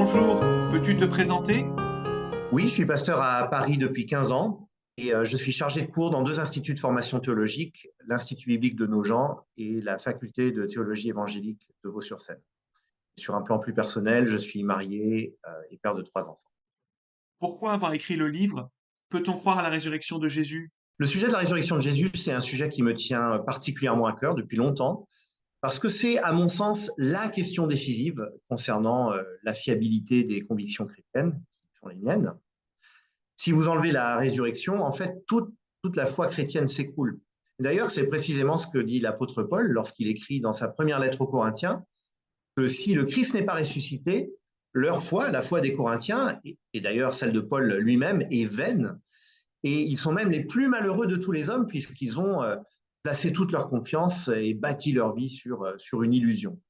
Bonjour, peux-tu te présenter? Oui, je suis pasteur à Paris depuis 15 ans et je suis chargé de cours dans deux instituts de formation théologique, l'Institut biblique de Nogent et la faculté de théologie évangélique de Vaux-sur-Seine. Sur un plan plus personnel, je suis marié et père de 3 enfants. Pourquoi avoir écrit le livre? Peut-on croire à la résurrection de Jésus? Le sujet de la résurrection de Jésus, c'est un sujet qui me tient particulièrement à cœur depuis longtemps parce que c'est, à mon sens, la question décisive concernant la fiabilité des convictions chrétiennes, qui sont les miennes. Si vous enlevez la résurrection, en fait, toute la foi chrétienne s'écroule. D'ailleurs, c'est précisément ce que dit l'apôtre Paul lorsqu'il écrit dans sa première lettre aux Corinthiens, que si le Christ n'est pas ressuscité, leur foi, la foi des Corinthiens, et d'ailleurs celle de Paul lui-même, est vaine, et ils sont même les plus malheureux de tous les hommes puisqu'ils ont placé toute leur confiance et bâti leur vie sur une illusion.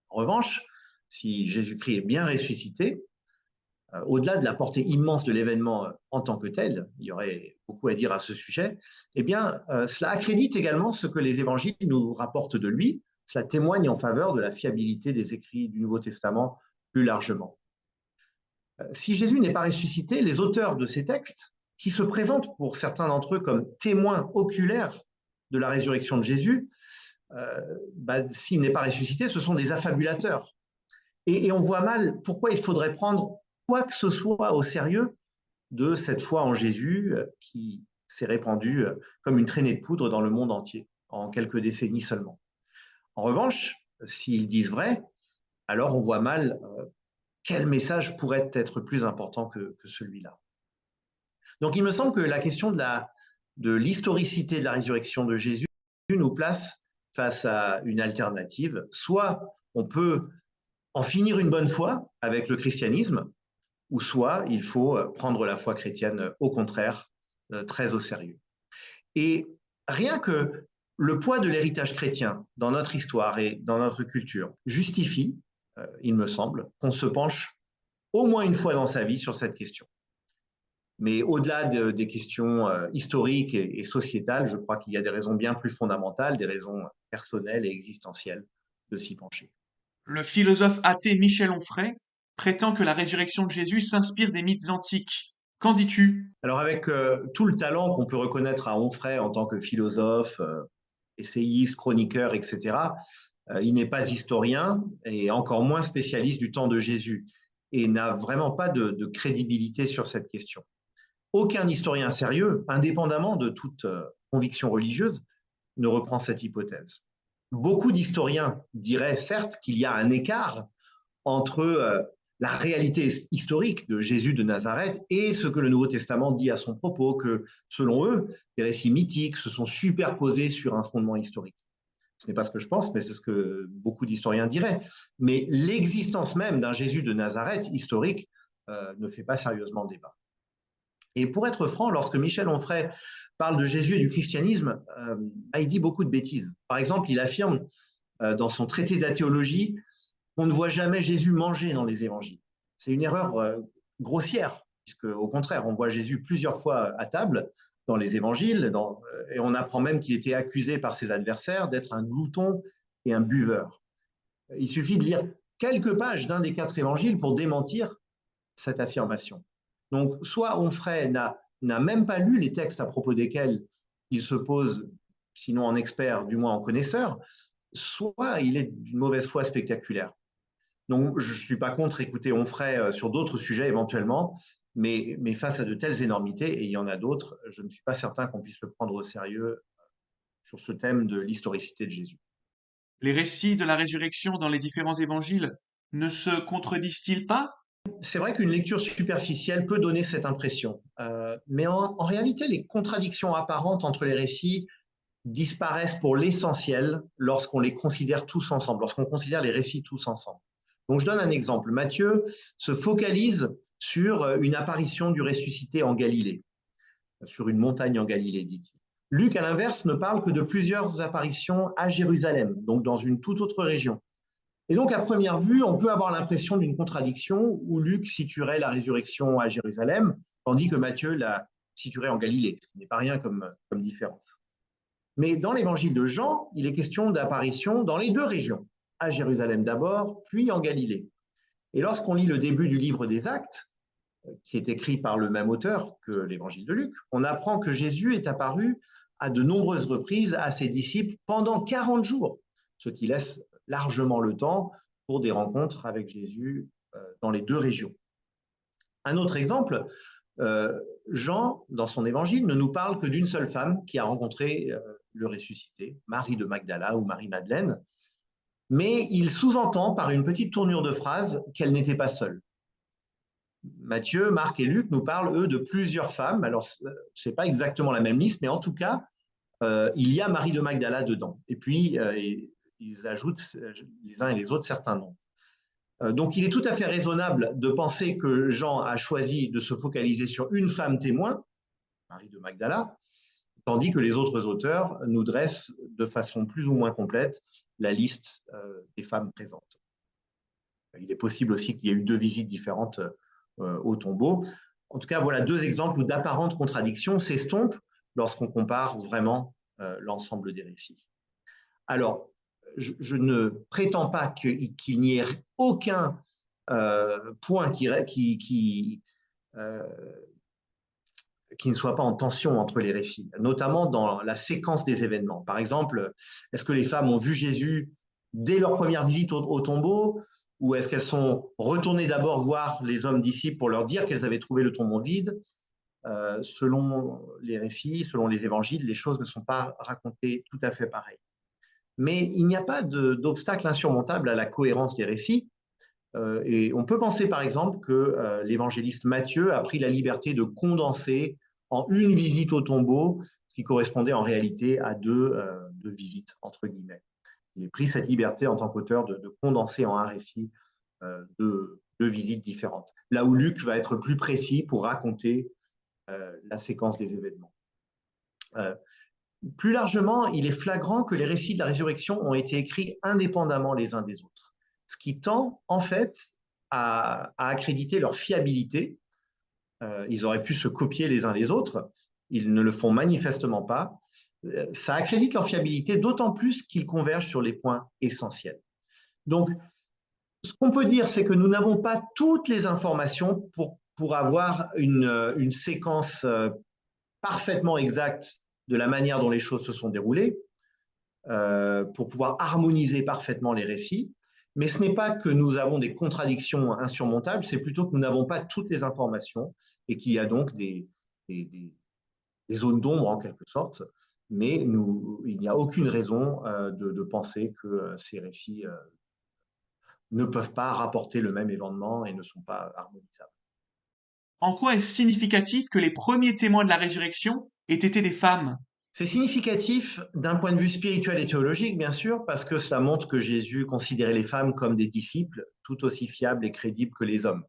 En revanche, si Jésus-Christ est bien ressuscité, au-delà de la portée immense de l'événement en tant que tel, il y aurait beaucoup à dire à ce sujet, eh bien, cela accrédite également ce que les évangiles nous rapportent de lui. Cela témoigne en faveur de la fiabilité des écrits du Nouveau Testament plus largement. Si Jésus n'est pas ressuscité, les auteurs de ces textes, qui se présentent pour certains d'entre eux comme témoins oculaires de la résurrection de Jésus, s'il n'est pas ressuscité, ce sont des affabulateurs. Et on voit mal pourquoi il faudrait prendre quoi que ce soit au sérieux de cette foi en Jésus qui s'est répandue comme une traînée de poudre dans le monde entier en quelques décennies seulement. En revanche, s'ils disent vrai, alors on voit mal quel message pourrait être plus important que celui-là. Donc il me semble que la question de l'historicité de la résurrection de Jésus nous place face à une alternative. Soit on peut en finir une bonne fois avec le christianisme, ou soit il faut prendre la foi chrétienne, au contraire, très au sérieux. Et rien que le poids de l'héritage chrétien dans notre histoire et dans notre culture justifie, il me semble, qu'on se penche au moins une fois dans sa vie sur cette question. Mais au-delà des questions historiques et sociétales, je crois qu'il y a des raisons bien plus fondamentales, des raisons personnelles et existentielles de s'y pencher. Le philosophe athée Michel Onfray prétend que la résurrection de Jésus s'inspire des mythes antiques. Qu'en dis-tu? Alors avec tout le talent qu'on peut reconnaître à Onfray en tant que philosophe, essayiste, chroniqueur, etc., il n'est pas historien et encore moins spécialiste du temps de Jésus et n'a vraiment pas de crédibilité sur cette question. Aucun historien sérieux, indépendamment de toute conviction religieuse, ne reprend cette hypothèse. Beaucoup d'historiens diraient certes qu'il y a un écart entre la réalité historique de Jésus de Nazareth et ce que le Nouveau Testament dit à son propos, que selon eux, les récits mythiques se sont superposés sur un fondement historique. Ce n'est pas ce que je pense, mais c'est ce que beaucoup d'historiens diraient. Mais l'existence même d'un Jésus de Nazareth historique ne fait pas sérieusement débat. Et pour être franc, lorsque Michel Onfray parle de Jésus et du christianisme, il dit beaucoup de bêtises. Par exemple, il affirme dans son traité de la théologie qu'on ne voit jamais Jésus manger dans les évangiles. C'est une erreur grossière, puisque au contraire, on voit Jésus plusieurs fois à table dans les évangiles, et on apprend même qu'il était accusé par ses adversaires d'être un glouton et un buveur. Il suffit de lire quelques pages d'un des 4 évangiles pour démentir cette affirmation. Donc, soit Onfray n'a même pas lu les textes à propos desquels il se pose, sinon en expert, du moins en connaisseur, soit il est d'une mauvaise foi spectaculaire. Donc, je ne suis pas contre écouter Onfray sur d'autres sujets éventuellement, mais face à de telles énormités, et il y en a d'autres, je ne suis pas certain qu'on puisse le prendre au sérieux sur ce thème de l'historicité de Jésus. Les récits de la résurrection dans les différents évangiles ne se contredisent-ils pas? C'est vrai qu'une lecture superficielle peut donner cette impression, mais en réalité, les contradictions apparentes entre les récits disparaissent pour l'essentiel lorsqu'on les considère tous ensemble, lorsqu'on considère les récits tous ensemble. Donc je donne un exemple. Matthieu se focalise sur une apparition du ressuscité en Galilée, sur une montagne en Galilée, dit-il. Luc, à l'inverse, ne parle que de plusieurs apparitions à Jérusalem, donc dans une toute autre région. Et donc, à première vue, on peut avoir l'impression d'une contradiction où Luc situerait la résurrection à Jérusalem, tandis que Matthieu la situerait en Galilée, ce qui n'est pas rien comme différence. Mais dans l'évangile de Jean, il est question d'apparition dans les deux régions, à Jérusalem d'abord, puis en Galilée. Et lorsqu'on lit le début du livre des Actes, qui est écrit par le même auteur que l'évangile de Luc, on apprend que Jésus est apparu à de nombreuses reprises à ses disciples pendant 40 jours, ce qui laisse largement le temps pour des rencontres avec Jésus dans les deux régions. Un autre exemple, Jean, dans son évangile, ne nous parle que d'une seule femme qui a rencontré le ressuscité, Marie de Magdala ou Marie-Madeleine, mais il sous-entend par une petite tournure de phrase qu'elle n'était pas seule. Matthieu, Marc et Luc nous parlent, eux, de plusieurs femmes. Alors, ce n'est pas exactement la même liste, mais en tout cas, il y a Marie de Magdala dedans. Et puis, ils ajoutent les uns et les autres certains noms. Donc, il est tout à fait raisonnable de penser que Jean a choisi de se focaliser sur une femme témoin, Marie de Magdala, tandis que les autres auteurs nous dressent de façon plus ou moins complète la liste des femmes présentes. Il est possible aussi qu'il y ait eu deux visites différentes au tombeau. En tout cas, voilà deux exemples où d'apparentes contradictions s'estompent lorsqu'on compare vraiment l'ensemble des récits. Alors, je ne prétends pas qu'il n'y ait aucun point qui ne soit pas en tension entre les récits, notamment dans la séquence des événements. Par exemple, est-ce que les femmes ont vu Jésus dès leur première visite au tombeau, ou est-ce qu'elles sont retournées d'abord voir les hommes disciples pour leur dire qu'elles avaient trouvé le tombeau vide? Selon les récits, selon les évangiles, les choses ne sont pas racontées tout à fait pareilles. Mais il n'y a pas d'obstacle insurmontable à la cohérence des récits. Et on peut penser par exemple que l'évangéliste Matthieu a pris la liberté de condenser en une visite au tombeau, ce qui correspondait en réalité à deux visites, entre guillemets. Il a pris cette liberté en tant qu'auteur de condenser en un récit deux visites différentes. Là où Luc va être plus précis pour raconter la séquence des événements. Plus largement, il est flagrant que les récits de la résurrection ont été écrits indépendamment les uns des autres, ce qui tend en fait à accréditer leur fiabilité. Ils auraient pu se copier les uns les autres, ils ne le font manifestement pas. Ça accrédite leur fiabilité, d'autant plus qu'ils convergent sur les points essentiels. Donc, ce qu'on peut dire, c'est que nous n'avons pas toutes les informations pour avoir une séquence parfaitement exacte de la manière dont les choses se sont déroulées, pour pouvoir harmoniser parfaitement les récits. Mais ce n'est pas que nous avons des contradictions insurmontables, c'est plutôt que nous n'avons pas toutes les informations et qu'il y a donc des zones d'ombre en quelque sorte. Mais il n'y a aucune raison de penser que ces récits ne peuvent pas rapporter le même événement et ne sont pas harmonisables. En quoi est-ce significatif que les premiers témoins de la résurrection aient été des femmes? C'est significatif d'un point de vue spirituel et théologique, bien sûr, parce que ça montre que Jésus considérait les femmes comme des disciples tout aussi fiables et crédibles que les hommes.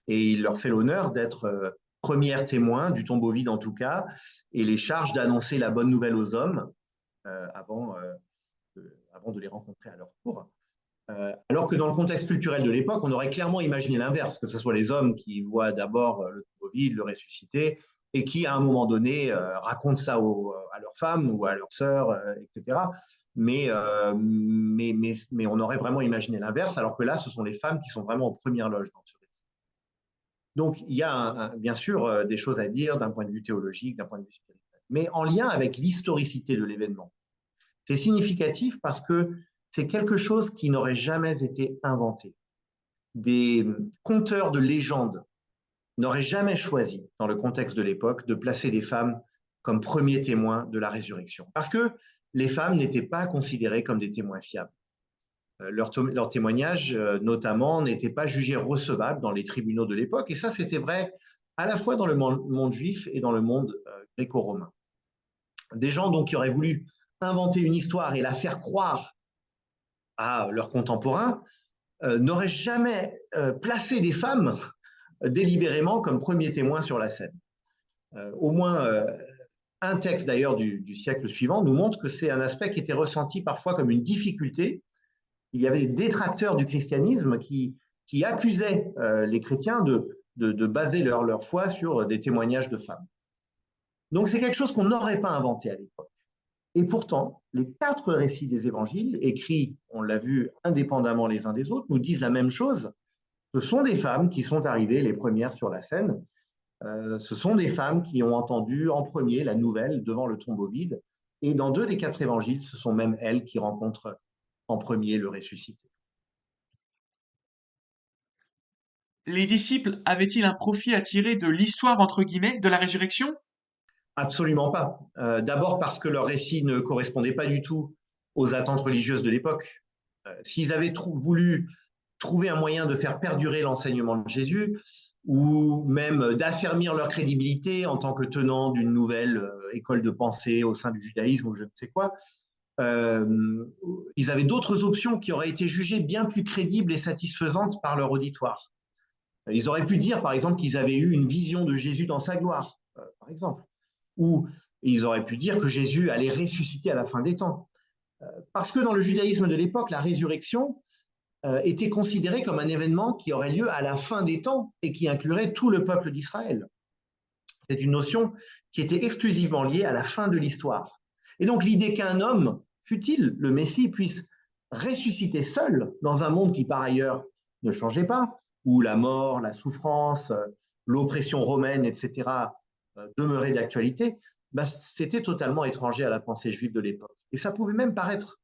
Et il leur fait l'honneur d'être premières témoins, du tombeau vide en tout cas, et les charge d'annoncer la bonne nouvelle aux hommes avant de les rencontrer à leur tour. Alors que dans le contexte culturel de l'époque, on aurait clairement imaginé l'inverse, que ce soit les hommes qui voient d'abord le tombeau vide, le ressuscité, et qui, à un moment donné, racontent ça à leurs femmes ou à leurs sœurs, etc. Mais on aurait vraiment imaginé l'inverse, alors que là, ce sont les femmes qui sont vraiment aux premières loges dans ce récit. Donc, il y a bien sûr des choses à dire d'un point de vue théologique, d'un point de vue spirituel, mais en lien avec l'historicité de l'événement. C'est significatif parce que c'est quelque chose qui n'aurait jamais été inventé. Des conteurs de légendes n'auraient jamais choisi, dans le contexte de l'époque, de placer des femmes comme premiers témoins de la résurrection. Parce que les femmes n'étaient pas considérées comme des témoins fiables. Leur témoignage, notamment, n'était pas jugé recevable dans les tribunaux de l'époque. Et ça, c'était vrai à la fois dans le monde juif et dans le monde gréco-romain. Des gens donc qui auraient voulu inventer une histoire et la faire croire à leurs contemporains n'auraient jamais placé des femmes délibérément comme premiers témoins sur la scène. Au moins, un texte d'ailleurs du siècle suivant nous montre que c'est un aspect qui était ressenti parfois comme une difficulté. Il y avait des détracteurs du christianisme qui accusaient les chrétiens de baser leur foi sur des témoignages de femmes. Donc c'est quelque chose qu'on n'aurait pas inventé à l'époque. Et pourtant, les 4 récits des évangiles, écrits, on l'a vu, indépendamment les uns des autres, nous disent la même chose, Ce sont des femmes qui sont arrivées les premières sur la scène. Ce sont des femmes qui ont entendu en premier la nouvelle devant le tombeau vide. Et dans 2 des 4 évangiles, ce sont même elles qui rencontrent en premier le ressuscité. Les disciples avaient-ils un profit à tirer de l'histoire, entre guillemets, de la résurrection? Absolument pas. D'abord parce que leur récit ne correspondait pas du tout aux attentes religieuses de l'époque. S'ils avaient voulu trouver un moyen de faire perdurer l'enseignement de Jésus ou même d'affermir leur crédibilité en tant que tenant d'une nouvelle école de pensée au sein du judaïsme ou je ne sais quoi, ils avaient d'autres options qui auraient été jugées bien plus crédibles et satisfaisantes par leur auditoire. Ils auraient pu dire, par exemple, qu'ils avaient eu une vision de Jésus dans sa gloire, par exemple. Ou ils auraient pu dire que Jésus allait ressusciter à la fin des temps. Parce que dans le judaïsme de l'époque, la résurrection était considérée comme un événement qui aurait lieu à la fin des temps et qui inclurait tout le peuple d'Israël. C'est une notion qui était exclusivement liée à la fin de l'histoire. Et donc l'idée qu'un homme, fût-il le Messie, puisse ressusciter seul dans un monde qui par ailleurs ne changeait pas, où la mort, la souffrance, l'oppression romaine, etc., demeuraient d'actualité, bah, c'était totalement étranger à la pensée juive de l'époque. Et ça pouvait même paraître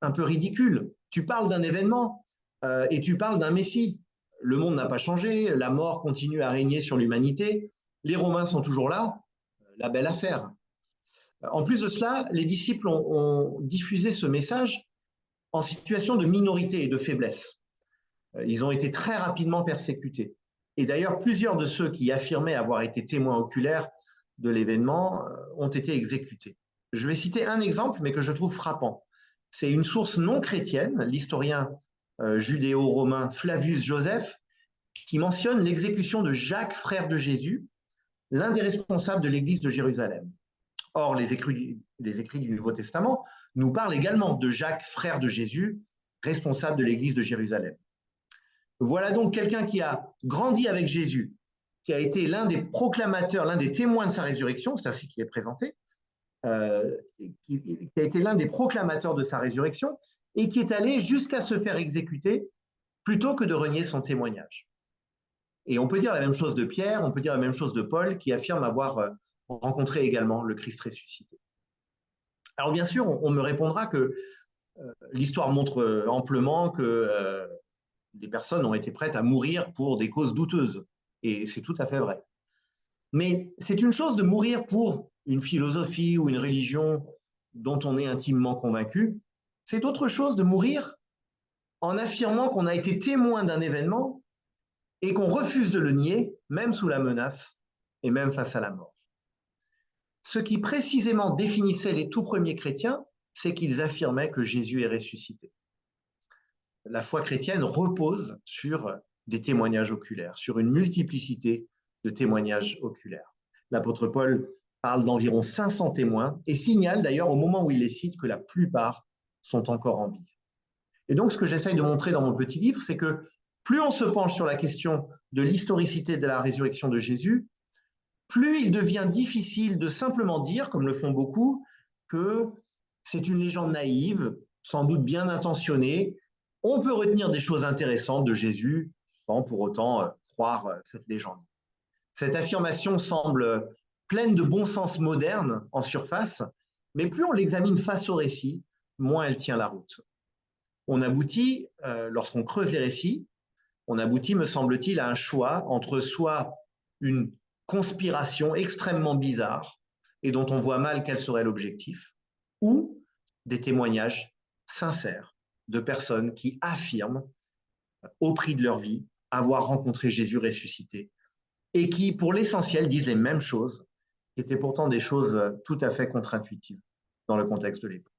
un peu ridicule. Tu parles d'un événement et tu parles d'un Messie. Le monde n'a pas changé, la mort continue à régner sur l'humanité, les Romains sont toujours là, la belle affaire. En plus de cela, les disciples ont diffusé ce message en situation de minorité et de faiblesse. Ils ont été très rapidement persécutés. Et d'ailleurs, plusieurs de ceux qui affirmaient avoir été témoins oculaires de l'événement ont été exécutés. Je vais citer un exemple, mais que je trouve frappant. C'est une source non chrétienne, l'historien judéo-romain Flavius Joseph, qui mentionne l'exécution de Jacques, frère de Jésus, l'un des responsables de l'église de Jérusalem. Or, les écrits du Nouveau Testament nous parlent également de Jacques, frère de Jésus, responsable de l'église de Jérusalem. Voilà donc quelqu'un qui a grandi avec Jésus, qui a été l'un des proclamateurs, l'un des témoins de sa résurrection, c'est ainsi qu'il est présenté, qui a été l'un des proclamateurs de sa résurrection et qui est allé jusqu'à se faire exécuter plutôt que de renier son témoignage. Et on peut dire la même chose de Pierre, on peut dire la même chose de Paul, qui affirme avoir rencontré également le Christ ressuscité. Alors bien sûr, on me répondra que l'histoire montre amplement que des personnes ont été prêtes à mourir pour des causes douteuses. Et c'est tout à fait vrai. Mais c'est une chose de mourir pour une philosophie ou une religion dont on est intimement convaincu. C'est autre chose de mourir en affirmant qu'on a été témoin d'un événement et qu'on refuse de le nier, même sous la menace et même face à la mort. Ce qui précisément définissait les tout premiers chrétiens, c'est qu'ils affirmaient que Jésus est ressuscité. La foi chrétienne repose sur des témoignages oculaires, sur une multiplicité de témoignages oculaires. L'apôtre Paul parle d'environ 500 témoins et signale d'ailleurs au moment où il les cite que la plupart sont encore en vie. Et donc ce que j'essaye de montrer dans mon petit livre, c'est que plus on se penche sur la question de l'historicité de la résurrection de Jésus, plus il devient difficile de simplement dire, comme le font beaucoup, que c'est une légende naïve, sans doute bien intentionnée. On peut retenir des choses intéressantes de Jésus sans pour autant croire cette légende. Cette affirmation semble pleine de bon sens moderne en surface, mais plus on l'examine face au récit, moins elle tient la route. On aboutit, lorsqu'on creuse les récits, on aboutit, me semble-t-il, à un choix entre soit une conspiration extrêmement bizarre et dont on voit mal quel serait l'objectif, ou des témoignages sincères de personnes qui affirment, au prix de leur vie, avoir rencontré Jésus ressuscité et qui, pour l'essentiel, disent les mêmes choses, qui étaient pourtant des choses tout à fait contre-intuitives dans le contexte de l'époque.